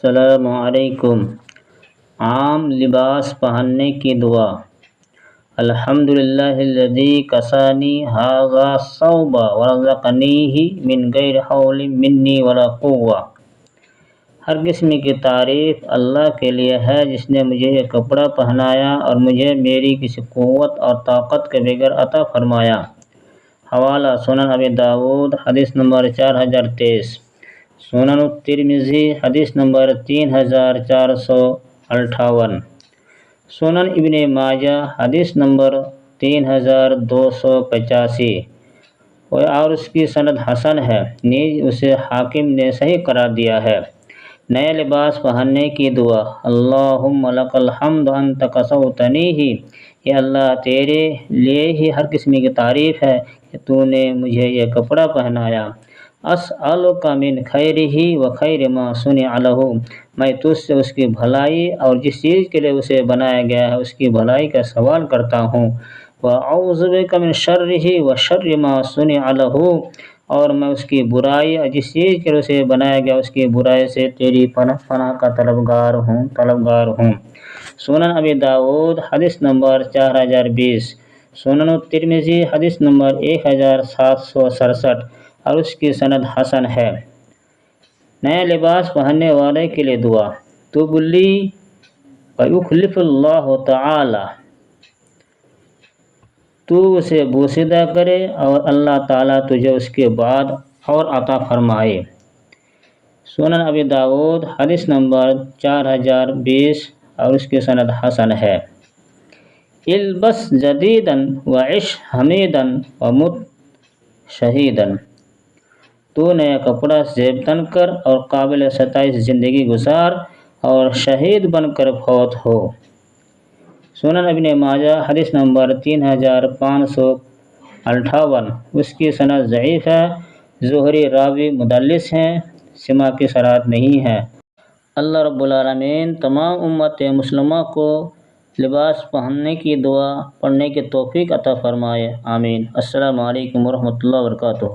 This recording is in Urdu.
السلام علیکم۔ عام لباس پہننے کی دعا۔ الحمدللہ الذی کسانی ھذا الثوب ورزقنیہ من غیر حول منی ولا قوہ۔ ہر قسم کی تعریف اللہ کے لیے ہے جس نے مجھے یہ کپڑا پہنایا اور مجھے میری کسی قوت اور طاقت کے بغیر عطا فرمایا۔ حوالہ سنن ابی داؤد حدیث نمبر 4023، سنن الترمذی حدیث نمبر 3458، سنن ابن ماجہ حدیث نمبر 3285، اور اس کی سند حسن ہے، نیز اسے حاکم نے صحیح قرار دیا ہے۔ نئے لباس پہننے کی دعا۔ اللہم لک الحمد انت کسوتنیہ، یا اللہ تیرے لیے ہی ہر قسم کی تعریف ہے کہ تو نے مجھے یہ کپڑا پہنایا۔ اسألک من خیرہ و خیر ما صنع لہ، میں تجھ سے اس کی بھلائی اور جس چیز کے لیے اسے بنایا گیا ہے اس کی بھلائی کا سوال کرتا ہوں۔ وأعوذ بک من شرہ و شر ما صنع لہ، اور میں اس کی برائی اور جس چیز کے لیے اسے بنایا گیا اس کی برائی سے تیری پناہ کا طلبگار ہوں۔ سنن ابی داؤد حدیث نمبر 4020، سنن الترمذی حدیث نمبر 1767، اور اس کی سند حسن ہے۔ نئے لباس پہننے والے کے لیے دعا۔ طب لی فیخلف اللہ تعالی، تو اسے بوسیدہ کرے اور اللہ تعالیٰ تجھے اس کے بعد اور عطا فرمائے۔ سنن ابی داؤد حدیث نمبر 4020، اور اس کی سند حسن ہے۔ البس جدیدا وعش حمیدا ومت شہیدا، تو نیا کپڑا زیب تن کر اور قابل ستائش زندگی گزار اور شہید بن کر فوت ہو۔ سنن ابن ماجہ حدیث نمبر 3558، اس کی سند ضعیف ہے، زہری راوی مدلس ہیں، سماع کی صراحت نہیں ہے۔ اللہ رب العالمین تمام امت مسلمہ کو لباس پہننے کی دعا پڑھنے کی توفیق عطا فرمائے، آمین۔ السلام علیکم ورحمۃ اللہ وبرکاتہ۔